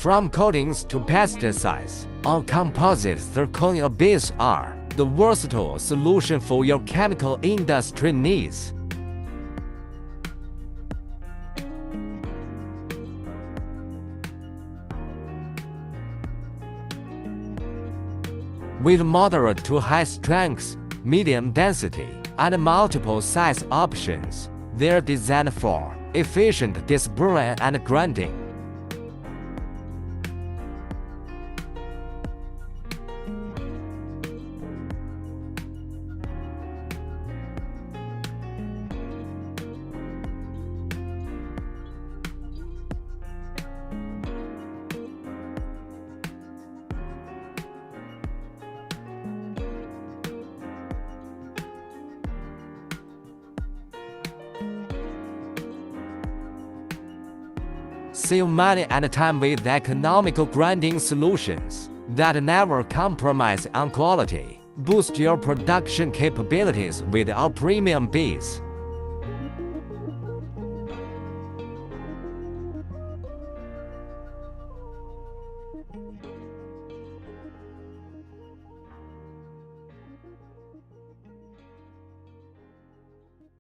From coatings to pesticides, our composite zirconia beads are the versatile solution for your chemical industry needs. With moderate to high strength, medium density, and multiple size options, they're designed for efficient dispersion and grinding. Save money and time with economical grinding solutions that never compromise on quality. Boost your production capabilities with our premium beads.